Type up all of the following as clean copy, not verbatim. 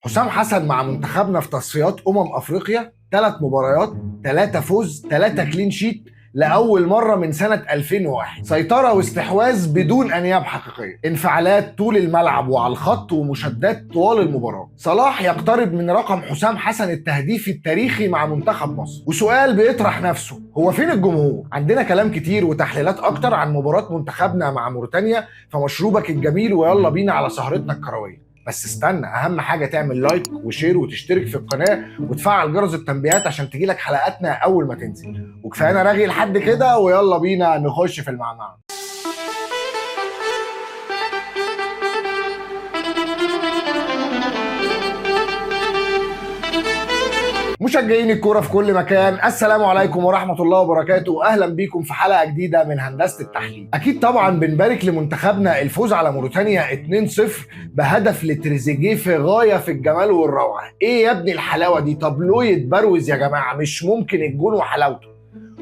حسام حسن مع منتخبنا في تصفيات افريقيا 3 مباريات، 3 فوز، 3 كلين شيت لاول مره من سنه 2001. سيطره واستحواذ بدون انياب حقيقيه، انفعالات طول الملعب وعلى الخط ومشادات طوال المباراه. صلاح يقترب من رقم حسام حسن التهديفي التاريخي مع منتخب مصر. وسؤال بيطرح نفسه، هو فين الجمهور؟ عندنا كلام كتير وتحليلات اكتر عن مباراه منتخبنا مع موريتانيا، فمشروبك الجميل ويلا بينا على سهرتنا الكرويه. بس استنى، اهم حاجه تعمل لايك وشير وتشترك في القناه وتفعل جرس التنبيهات عشان تجيلك حلقاتنا اول ما تنزل. وكفايه رغي لحد كده ويلا بينا نخش في المعمعة. مشجعين الكوره في كل مكان، السلام عليكم ورحمه الله وبركاته، واهلا بيكم في حلقه جديده من هندسه التحليل. اكيد طبعا بنبارك لمنتخبنا الفوز على موريتانيا 2-0 بهدف لتريزيجيه في غايه في الجمال والروعه. ايه يا ابني الحلاوه دي؟ طب لو يتبروز يا جماعه، مش ممكن الجون وحلاوته.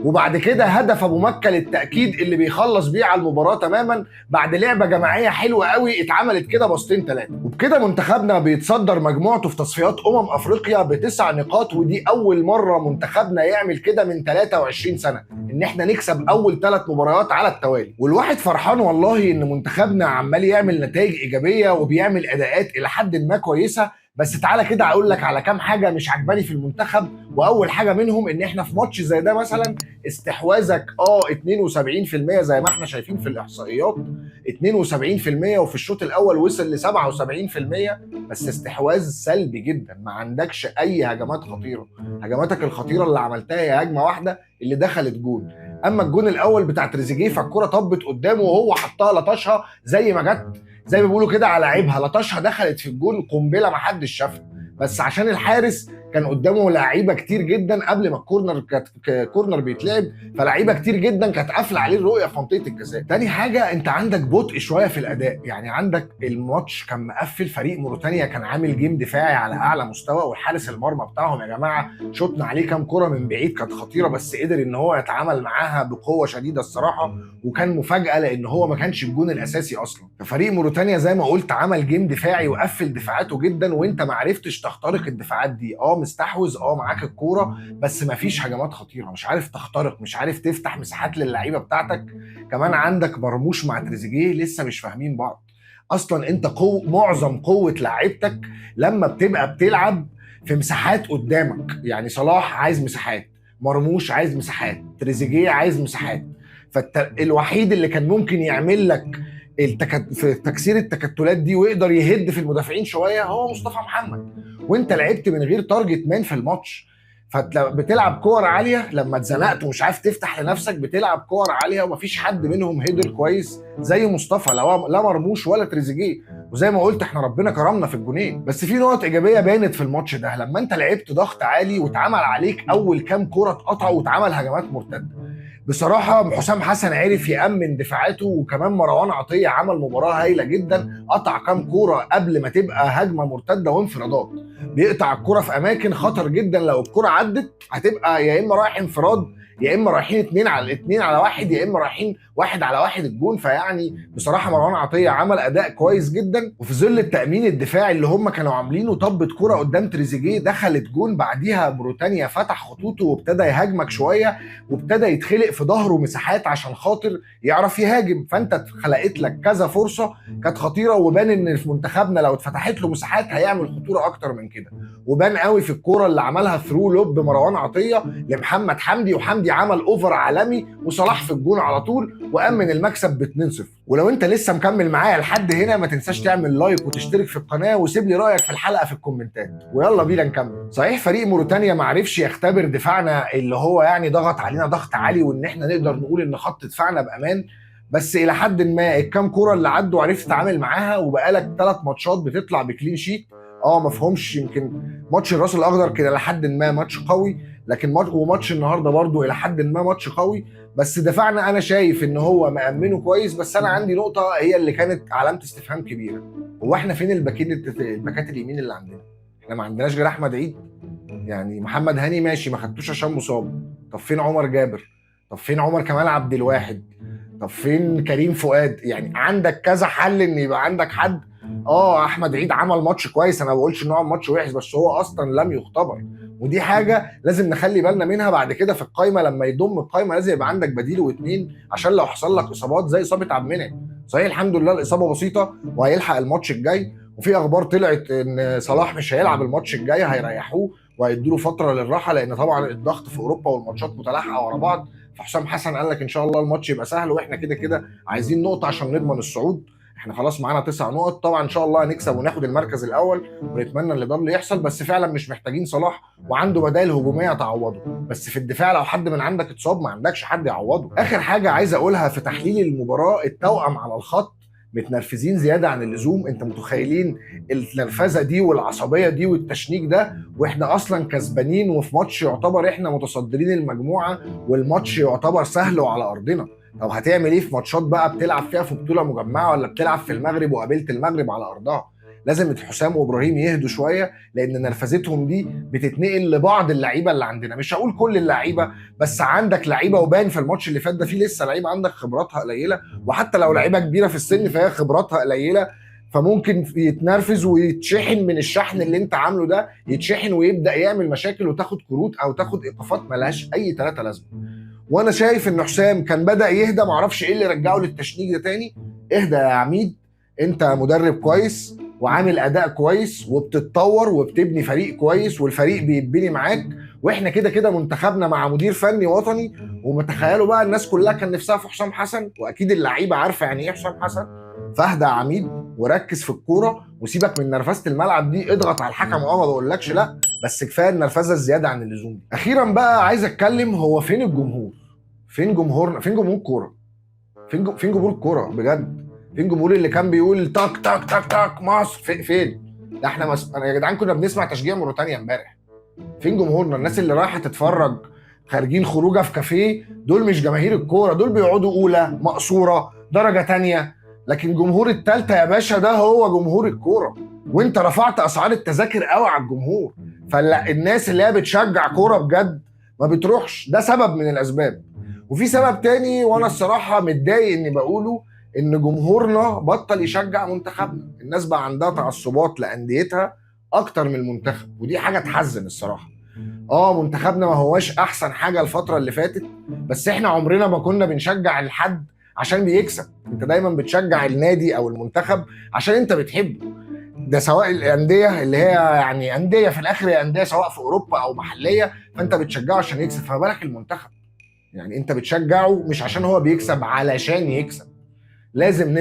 وبعد كده هدف ابو مكه للتاكيد اللي بيخلص بيه على المباراه تماما بعد لعبه جماعيه حلوه قوي اتعملت كده باصتين ثلاثه. وبكده منتخبنا بيتصدر مجموعته في تصفيات افريقيا ب9 نقاط، ودي اول مره منتخبنا يعمل كده من 23 سنه، ان احنا نكسب اول 3 مباريات على التوالي. والواحد فرحان والله ان منتخبنا عمال يعمل نتائج ايجابيه وبيعمل اداءات الى حد ما كويسه. بس تعالى كده اقول لك على كام حاجه مش عجباني في المنتخب. واول حاجه منهم ان احنا في ماتش زي ده مثلا استحواذك 72% زي ما احنا شايفين في الاحصائيات، 72%، وفي الشوط الاول وصل ل 77%، بس استحواذ سلبي جدا، ما عندكش اي هجمات خطيره. هجماتك الخطيره اللي عملتها هي هجمه واحده اللي دخلت جون. اما الجون الاول بتاع تريزيجيه فالكره طبت قدامه وهو حطها لطشها زي ما جت، زي ما بيقولوا كده على عيبها، لطشها دخلت في الجون قنبله ما حدش شافها. بس عشان الحارس كان قدامه لعيبه كتير جدا قبل ما الكورنر كورنر بيتلعب، فلعيبه كتير جدا كانت قافله عليه الرؤيه في منطقه الجزاء. تاني حاجه، انت عندك بطء شويه في الاداء، يعني عندك الماتش كان مقفل، فريق موريتانيا كان عامل جيم دفاعي على اعلى مستوى، والحارس المرمى بتاعهم يا جماعه شطنا عليه كام كره من بعيد كانت خطيره، بس قدر ان هو يتعامل معاها بقوه شديده الصراحه، وكان مفاجاه لان هو ما كانش الجون الاساسي اصلا. ففريق موريتانيا زي ما قلت عمل جيم دفاعي وقفل دفاعاته جدا، وانت ما عرفتش تخترق الدفاعات دي. مستحوذ، معاك الكوره، بس ما فيش هجمات خطيره، مش عارف تخترق، مش عارف تفتح مساحات للعيبه بتاعتك. كمان عندك مرموش مع تريزيجيه لسه مش فاهمين بعض. اصلا انت معظم قوه لعيبتك لما بتبقى بتلعب في مساحات قدامك، يعني صلاح عايز مساحات، مرموش عايز مساحات، تريزيجيه عايز مساحات. فالوحيد اللي كان ممكن يعمل لك في تكسير التكتلات دي ويقدر يهد في المدافعين شويه هو مصطفى محمد. وانت لعبت من غير تارجت مان في الماتش، فبتلعب كور عاليه، لما اتزنقت ومش عارف تفتح لنفسك بتلعب كور عاليه ومفيش حد منهم هيدر كويس زي مصطفى، لا مرموش ولا تريزيجيه. وزي ما قلت احنا ربنا كرمنا في الجونين. بس في نقط ايجابيه بانت في الماتش ده، لما انت لعبت ضغط عالي واتعمل عليك اول كام كوره اتقطعوا واتعمل هجمات مرتده. بصراحه حسام حسن عرف يامن دفاعاته، وكمان مروان عطيه عمل مباراه هايله جدا، قطع كام كوره قبل ما تبقى هجمه مرتده وانفرادات. بيقطع الكوره في اماكن خطر جدا، لو الكوره عدت هتبقى يا اما رايح انفراد، يا اما رايحين 2 على 1، يا اما رايحين 1 على 1 الجون. فيعني بصراحه مروان عطيه عمل اداء كويس جدا، وفي ظل التامين الدفاعي اللي هم كانوا عاملينه طبت كوره قدام تريزيجيه دخلت جون، بعديها موريتانيا فتح خطوطه وابتدى يهاجمك شويه، وابتدى يتخلق في ظهره مساحات عشان خاطر يعرف يهاجم. فانت خلقت لك كذا فرصه كانت خطيره، وبان ان في منتخبنا لو اتفتحت له مساحات هيعمل خطوره اكتر من كده. وبان قوي في الكوره اللي عملها ثرو لوب مروان عطيه لمحمد حمدي، وحمدي عمل اوفر عالمي وصلاح في الجون على طول وامن المكسب ب2-0. ولو انت لسه مكمل معايا لحد هنا ما تنساش تعمل لايك وتشترك في القناه وسيب لي رايك في الحلقه في الكومنتات، ويلا بينا نكمل. صحيح فريق موريتانيا ما عرفش يختبر دفاعنا اللي هو يعني ضغط علينا ضغط عالي وان احنا نقدر نقول ان خط دفاعنا بامان، بس الى حد ما الكام كوره اللي عدوا عرفت تتعامل معاها، وبقالك 3 ماتشات بتطلع بكلين شيت. ما فهمش، يمكن ماتش الراس الاخضر كده لحد ما ماتش قوي، لكن وماتش النهارده برضو الى حد ما ماتش قوي، بس دفاعنا انا شايف ان هو مأمنه كويس. بس انا عندي نقطه هي اللي كانت علامه استفهام كبيره، هو احنا فين الباكات اليمين اللي عندنا؟ احنا ما عندناش غير احمد عيد، يعني محمد هاني ماشي ما خدتوش عشان مصاب، طب فين عمر جابر؟ طب فين عمر كمال عبد الواحد؟ طب فين كريم فؤاد؟ يعني عندك كذا حل ان يبقى عندك حد احمد عيد عمل ماتش كويس، انا ما بقولش ان هو ماتش وحش، بس هو اصلا لم يختبر، ودي حاجه لازم نخلي بالنا منها بعد كده في القايمه. لما يضم القايمه لازم يبقى عندك بديل واثنين، عشان لو حصل لك اصابات زي اصابه عبد المنعم. صحيح الحمد لله الاصابه بسيطه وهيلحق الماتش الجاي، وفي اخبار طلعت ان صلاح مش هيلعب الماتش الجاي، هيريحوه وهيدوا له فتره للراحه، لان طبعا الضغط في اوروبا والماتشات متلاحقه ورا بعض. فحسام حسن قال لك ان شاء الله الماتش يبقى سهل، واحنا كده كده عايزين نقطه عشان نضمن الصعود. احنا خلاص معانا 9 نقط، طبعا ان شاء الله هنكسب وناخد المركز الاول، ونتمنى ان ده اللي يحصل. بس فعلا مش محتاجين صلاح، وعنده بدائل هجوميه تعوضه، بس في الدفاع لو حد من عندك اتصاب ما عندكش حد يعوضه. اخر حاجه عايز اقولها في تحليل المباراه، التوأم على الخط متنرفزين زياده عن اللزوم. انت متخيلين النرفزه دي والعصبيه دي والتشنيك ده واحنا اصلا كسبانين، وفي ماتش يعتبر احنا متصدرين المجموعه، والماتش يعتبر سهل وعلى ارضنا؟ طب هتعمل ايه في ماتشات بقى بتلعب فيها في بطوله مجمعه، ولا بتلعب في المغرب وقابلت المغرب على ارضها؟ لازم حسام وابراهيم يهدوا شويه، لان نرفزتهم دي بتتنقل لبعض اللعيبه اللي عندنا. مش هقول كل اللعيبه، بس عندك لعيبه، وبان في الماتش اللي فات ده في لسه لعيبه عندك خبراتها قليله، وحتى لو لعيبه كبيره في السن فهي خبراتها قليله، فممكن يتنرفز ويتشحن من الشحن اللي انت عامله ده، يتشحن ويبدا يعمل مشاكل وتاخد كروت او تاخد ايقافات ملهاش اي ثلاثه لازمه. وانا شايف ان حسام كان بدا يهدى، معرفش ايه اللي رجعه للتشنيج ده تاني. اهدى يا عميد، انت مدرب كويس وعامل اداء كويس وبتتطور وبتبني فريق كويس، والفريق بيتبني معاك، واحنا كده كده منتخبنا مع مدير فني وطني. ومتخيلوا بقى الناس كلها كان نفسها في حسام حسن، واكيد اللعيبه عارفه يعني ايه حسام حسن. فاهدى يا عميد وركز في الكوره، وسيبك من نرفزه الملعب دي، اضغط على الحكم، ما بقولكش لا، بس كفايه النرفزه الزياده عن اللزوم دي. اخيرا بقى عايز اتكلم، هو فين الجمهور؟ فين جمهورنا؟ فين جمهور الكوره؟ فين جمهور الكوره بجد؟ فين جمهور اللي كان بيقول تك تك تك تك مصر؟ فين؟ ده احنا أنا يا جدعان كنا بنسمع تشجيع موريتانيا امبارح. فين جمهورنا؟ الناس اللي رايحه تتفرج خارجين خروجه في كافيه، دول مش جماهير الكوره، دول بيقعدوا اولى مقصوره درجه تانية. لكن جمهور التالتة يا باشا ده هو جمهور الكوره، وانت رفعت اسعار التذاكر قوي على الجمهور، فالناس اللي هي بتشجع كوره بجد ما بتروحش. ده سبب من الاسباب. وفي سبب تاني وانا الصراحه متضايق اني بقوله، ان جمهورنا بطل يشجع منتخبنا. الناس بقى عندها تعصبات لانديتها اكتر من المنتخب، ودي حاجه تحزن الصراحه. منتخبنا ما هواش احسن حاجه الفتره اللي فاتت، بس احنا عمرنا ما كنا بنشجع الحد عشان بيكسب. انت دايما بتشجع النادي او المنتخب عشان انت بتحبه. ده سواء الانديه اللي هي يعني انديه في الاخر، هي انديه سواء في اوروبا او محليه، فانت بتشجعه عشان يكسب. فما بالك المنتخب؟ يعني انت بتشجعه مش عشان هو بيكسب، علشان يكسب. لازم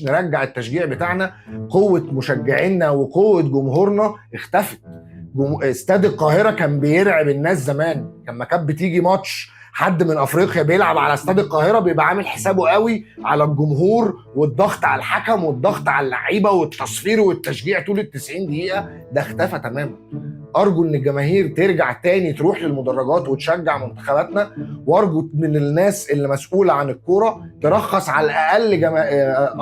نرجع التشجيع بتاعنا. قوة مشجعينا وقوة جمهورنا اختفت. استاد القاهرة كان بيرعب الناس زمان، لما كانت بتيجي ماتش حد من افريقيا بيلعب على استاد القاهرة بيبقى عامل حسابه قوي على الجمهور والضغط على الحكم والضغط على اللعيبة والتصفير والتشجيع طول ال90 دقيقة. ده اختفى تماما. ارجو ان الجماهير ترجع تاني تروح للمدرجات وتشجع منتخباتنا، وارجو من الناس اللي مسؤوله عن الكوره ترخص على الاقل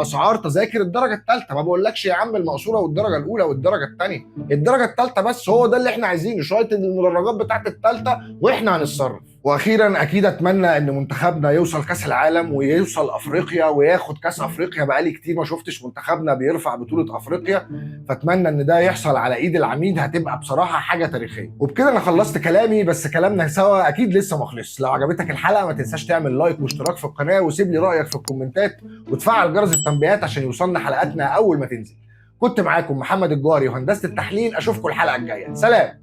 اسعار تذاكر الدرجه الثالثه. ما بقولكش يا عم المقصوره والدرجه الاولى والدرجه الثانيه، الدرجه الثالثه بس، هو ده اللي احنا عايزينه، شويه المدرجات بتاعت الثالثه واحنا هنتصرف. واخيرا اكيد اتمنى ان منتخبنا يوصل كاس العالم ويوصل افريقيا وياخد كاس افريقيا. بقالي كتير ما شفتش منتخبنا بيرفع بطوله افريقيا، فاتمنى ان ده يحصل على ايد العميد، هتبقى بصراحه حاجه تاريخيه. وبكده انا خلصت كلامي، بس كلامنا سوا اكيد لسه ما خلصش. لو عجبتك الحلقه ما تنساش تعمل لايك واشتراك في القناه، وسيب لي رايك في الكومنتات، وتفعل جرس التنبيهات عشان يوصلنا حلقاتنا اول ما تنزل. كنت معاكم محمد الجوهري وهندسه التحليل، اشوفكم الحلقه الجايه، سلام.